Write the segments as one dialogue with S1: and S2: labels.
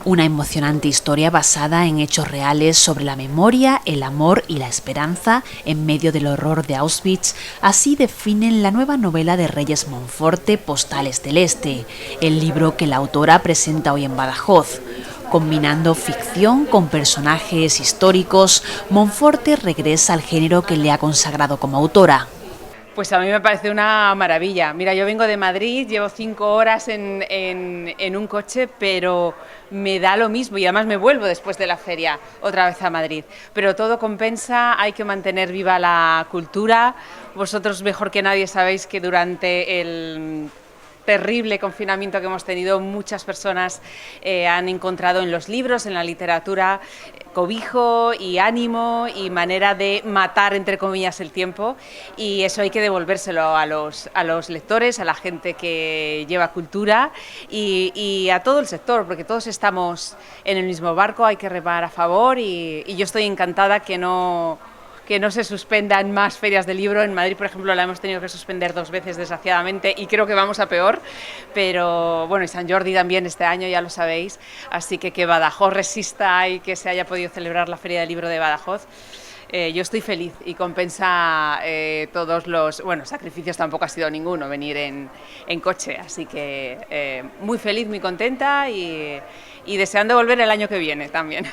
S1: Una emocionante historia basada en hechos reales sobre la memoria, el amor y la esperanza en medio del horror de Auschwitz. Así definen la nueva novela de Reyes Monforte, Postales del Este, el libro que la autora presenta hoy en Badajoz. Combinando ficción con personajes históricos, Monforte regresa al género que le ha consagrado como autora.
S2: Pues a mí me parece una maravilla. Mira, yo vengo de Madrid, llevo 5 horas en un coche, pero me da lo mismo y además me vuelvo después de la feria otra vez a Madrid. Pero todo compensa, hay que mantener viva la cultura. Vosotros mejor que nadie sabéis que durante el terrible confinamiento que hemos tenido, muchas personas han encontrado en los libros, en la literatura, cobijo y ánimo y manera de matar, entre comillas, el tiempo, y eso hay que devolvérselo a los lectores, a la gente que lleva cultura y a todo el sector, porque todos estamos en el mismo barco, hay que remar a favor y yo estoy encantada que no se suspendan más ferias de libro. En Madrid, por ejemplo, la hemos tenido que suspender 2 veces, desgraciadamente, y creo que vamos a peor, pero bueno, y San Jordi también este año, ya lo sabéis, así que Badajoz resista y que se haya podido celebrar la Feria del Libro de Badajoz. Yo estoy feliz y compensa todos los... Bueno, sacrificios tampoco ha sido ninguno, venir en coche, así que muy feliz, muy contenta y deseando volver el año que viene también.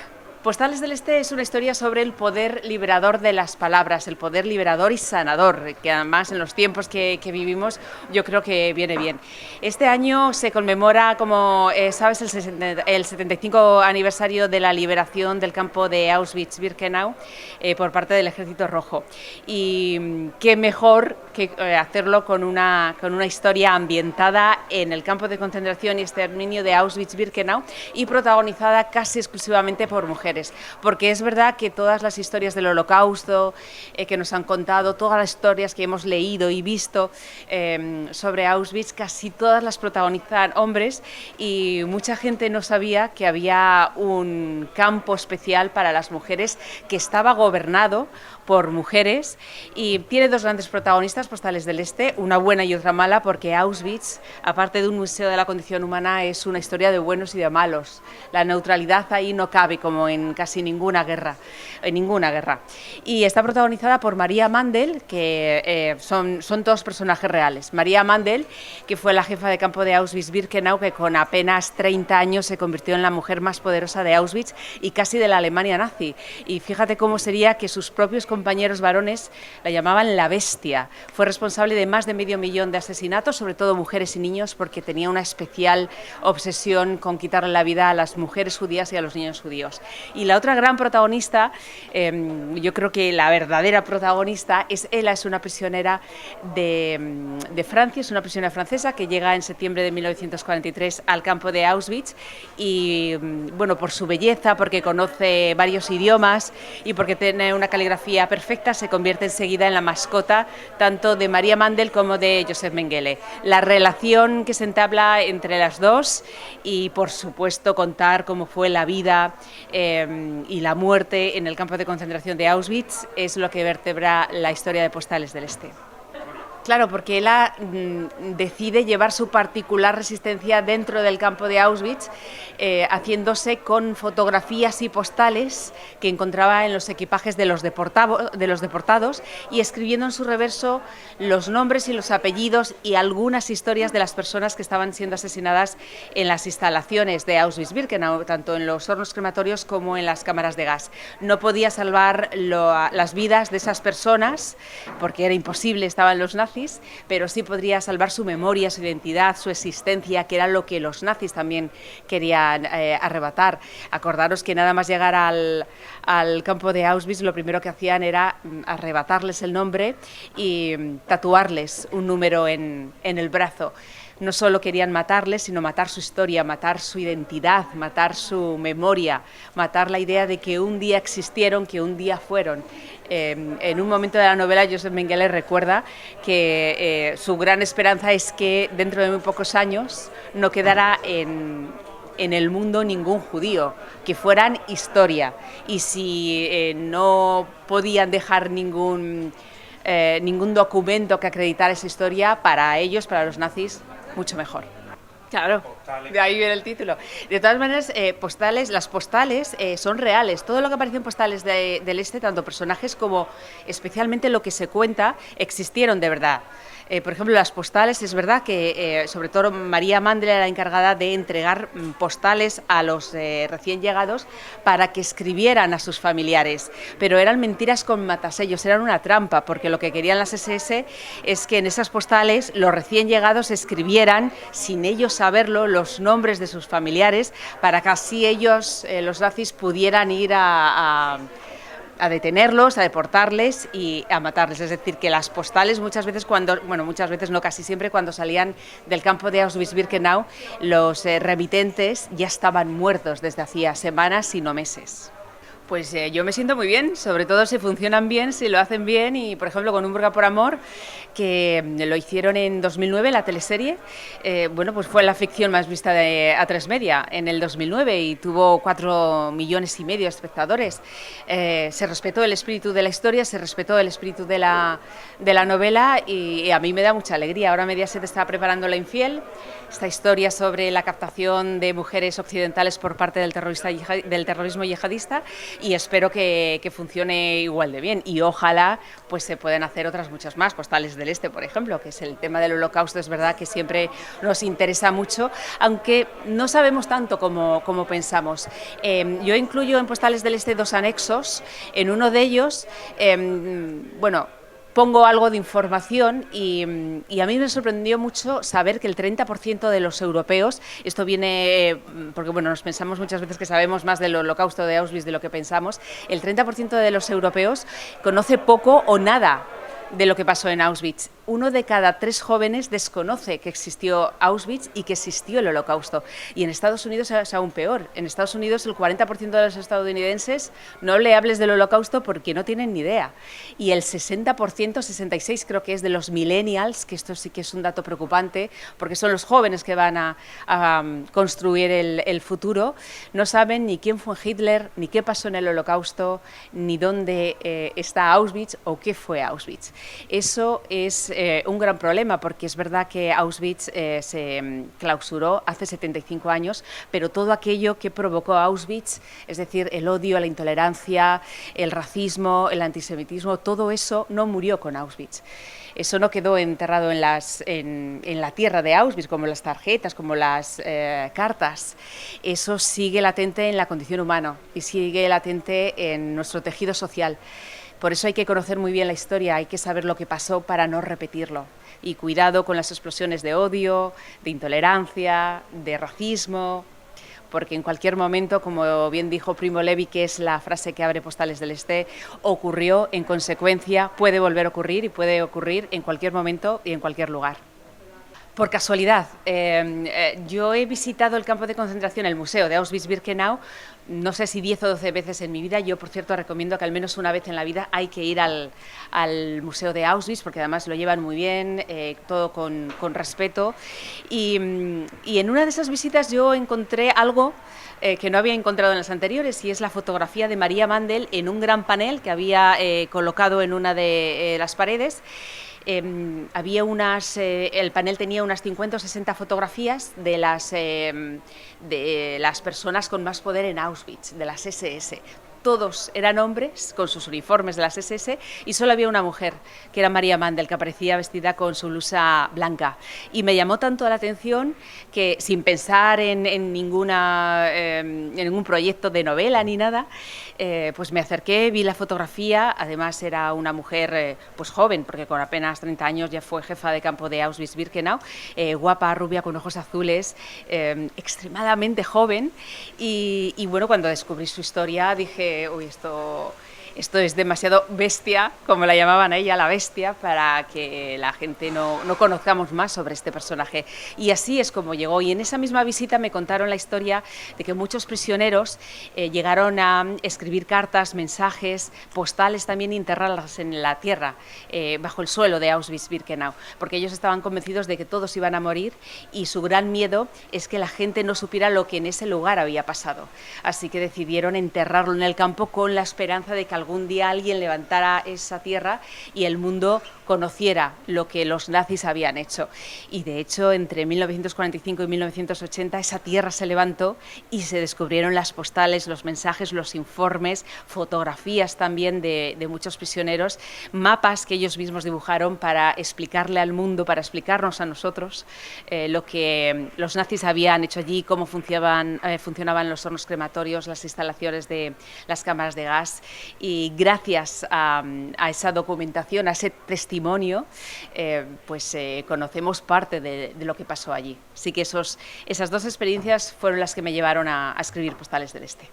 S2: Postales del Este es una historia sobre el poder liberador de las palabras, el poder liberador y sanador, que además en los tiempos que vivimos yo creo que viene bien. Este año se conmemora, como sabes, el 75 aniversario de la liberación del campo de Auschwitz-Birkenau por parte del Ejército Rojo. Y qué mejor que hacerlo con una historia ambientada en el campo de concentración y exterminio de Auschwitz-Birkenau y protagonizada casi exclusivamente por mujeres. Porque es verdad que todas las historias del Holocausto que nos han contado, todas las historias que hemos leído y visto sobre Auschwitz, casi todas las protagonizan hombres y mucha gente no sabía que había un campo especial para las mujeres que estaba gobernado por mujeres y tiene 2 grandes protagonistas, Postales del Este, una buena y otra mala, porque Auschwitz, aparte de un museo de la condición humana, es una historia de buenos y de malos. La neutralidad ahí no cabe como en casi ninguna guerra, Y está protagonizada por María Mandel, que son 2 personajes reales. María Mandel, que fue la jefa de campo de Auschwitz-Birkenau, que con apenas 30 años se convirtió en la mujer más poderosa de Auschwitz y casi de la Alemania nazi. Y fíjate cómo sería que sus propios compañeros varones la llamaban la bestia. Fue responsable de más de 500.000 de asesinatos, sobre todo mujeres y niños, porque tenía una especial obsesión con quitarle la vida a las mujeres judías y a los niños judíos. Y la otra gran protagonista, yo creo que la verdadera protagonista, es una prisionera de Francia, es una prisionera francesa que llega en septiembre de 1943 al campo de Auschwitz y, bueno, por su belleza, porque conoce varios idiomas y porque tiene una caligrafía perfecta, se convierte enseguida en la mascota tanto de María Mandel como de Josef Mengele. La relación que se entabla entre las dos y, por supuesto, contar cómo fue la vida y la muerte en el campo de concentración de Auschwitz es lo que vertebra la historia de Postales del Este. Claro, porque ella decide llevar su particular resistencia dentro del campo de Auschwitz, haciéndose con fotografías y postales que encontraba en los equipajes de los deportados y escribiendo en su reverso los nombres y los apellidos y algunas historias de las personas que estaban siendo asesinadas en las instalaciones de Auschwitz-Birkenau, tanto en los hornos crematorios como en las cámaras de gas. No podía salvar las vidas de esas personas porque era imposible, estaban los nazis, pero sí podría salvar su memoria, su identidad, su existencia, que era lo que los nazis también querían arrebatar. Acordaros que nada más llegar al campo de Auschwitz, lo primero que hacían era arrebatarles el nombre y tatuarles un número en el brazo. No solo querían matarles, sino matar su historia, matar su identidad, matar su memoria, matar la idea de que un día existieron, que un día fueron. En un momento de la novela, Josef Mengele recuerda que su gran esperanza es que dentro de muy pocos años no quedara en el mundo ningún judío, que fueran historia. Y si no podían dejar ningún documento que acreditara esa historia, para ellos, para los nazis, mucho mejor. Claro, de ahí viene el título. De todas maneras, las postales son reales. Todo lo que aparece en postales del Este, tanto personajes como especialmente lo que se cuenta, existieron de verdad. Por ejemplo, las postales, es verdad que sobre todo María Mandel era la encargada de entregar postales a los recién llegados para que escribieran a sus familiares, pero eran mentiras con matasellos, eran una trampa, porque lo que querían las SS es que en esas postales los recién llegados escribieran, sin ellos saberlo, los nombres de sus familiares, para que así ellos, los nazis, pudieran ir a detenerlos, a deportarles y a matarles. Es decir, que las postales muchas veces muchas veces no, casi siempre cuando salían del campo de Auschwitz-Birkenau, los remitentes ya estaban muertos desde hacía semanas, si no meses. Pues yo me siento muy bien, sobre todo si funcionan bien, si lo hacen bien y, por ejemplo, con Un Burga por Amor, que lo hicieron en 2009, la teleserie, pues fue la ficción más vista de A3 Media en el 2009 y tuvo 4,5 millones de espectadores. Se respetó el espíritu de la historia, se respetó el espíritu de la novela y a mí me da mucha alegría. Ahora Mediaset está preparando La Infiel, esta historia sobre la captación de mujeres occidentales por parte del terrorismo yihadista, y espero que funcione igual de bien y ojalá pues se puedan hacer otras muchas más, Postales del Este, por ejemplo, que es el tema del Holocausto. Es verdad que siempre nos interesa mucho, aunque no sabemos tanto como pensamos. Yo incluyo en Postales del Este 2 anexos. En uno de ellos, pongo algo de información y a mí me sorprendió mucho saber que el 30% de los europeos, esto viene porque nos pensamos muchas veces que sabemos más del Holocausto de Auschwitz de lo que pensamos, el 30% de los europeos conoce poco o nada de lo que pasó en Auschwitz. 1 de cada 3 jóvenes desconoce que existió Auschwitz y que existió el Holocausto. Y en Estados Unidos es aún peor. En Estados Unidos el 40% de los estadounidenses no le hables del Holocausto porque no tienen ni idea. Y el 60%, 66% creo que es de los millennials, que esto sí que es un dato preocupante, porque son los jóvenes que van a construir el futuro, no saben ni quién fue Hitler, ni qué pasó en el Holocausto, ni dónde está Auschwitz o qué fue Auschwitz. Eso es un gran problema, porque es verdad que Auschwitz se clausuró hace 75 años, pero todo aquello que provocó Auschwitz, es decir, el odio, la intolerancia, el racismo, el antisemitismo, todo eso no murió con Auschwitz. Eso no quedó enterrado en la tierra de Auschwitz, como las tarjetas, como las cartas. Eso sigue latente en la condición humana y sigue latente en nuestro tejido social. Por eso hay que conocer muy bien la historia, hay que saber lo que pasó para no repetirlo. Y cuidado con las explosiones de odio, de intolerancia, de racismo, porque en cualquier momento, como bien dijo Primo Levi, que es la frase que abre Postales del Este, ocurrió, en consecuencia puede volver a ocurrir y puede ocurrir en cualquier momento y en cualquier lugar. Por casualidad, yo he visitado el campo de concentración, el museo de Auschwitz-Birkenau, no sé si 10 o 12 veces en mi vida. Yo, por cierto, recomiendo que al menos una vez en la vida hay que ir al museo de Auschwitz, porque además lo llevan muy bien, todo con respeto. Y en una de esas visitas yo encontré algo que no había encontrado en las anteriores, y es la fotografía de María Mandel en un gran panel que había colocado en una de las paredes. El panel tenía unas 50 o 60 fotografías de las personas con más poder en Auschwitz, de las SS. Todos eran hombres con sus uniformes de las SS y solo había una mujer, que era María Mandel, que aparecía vestida con su blusa blanca. Y me llamó tanto la atención que, sin pensar en ningún proyecto de novela ni nada, pues me acerqué, vi la fotografía. Además era una mujer pues joven, porque con apenas 30 años ya fue jefa de campo de Auschwitz-Birkenau, guapa, rubia, con ojos azules, extremadamente joven. Y cuando descubrí su historia dije, uy, esto es demasiado bestia, como la llamaban a ella, la bestia, para que la gente no conozcamos más sobre este personaje. Y así es como llegó. Y en esa misma visita me contaron la historia de que muchos prisioneros llegaron a escribir cartas, mensajes, postales también, y enterrarlas en la tierra, bajo el suelo de Auschwitz-Birkenau, porque ellos estaban convencidos de que todos iban a morir y su gran miedo es que la gente no supiera lo que en ese lugar había pasado. Así que decidieron enterrarlo en el campo con la esperanza de que algún día alguien levantara esa tierra y el mundo conociera lo que los nazis habían hecho. Y de hecho, entre 1945 y 1980 esa tierra se levantó y se descubrieron las postales, los mensajes, los informes, fotografías también de muchos prisioneros, mapas que ellos mismos dibujaron para explicarle al mundo, para explicarnos a nosotros lo que los nazis habían hecho allí, cómo funcionaban los hornos crematorios, las instalaciones de las cámaras de gas. Y gracias a esa documentación, a ese testimonio, conocemos parte de lo que pasó allí. Así que esas dos experiencias fueron las que me llevaron a escribir Postales del Este.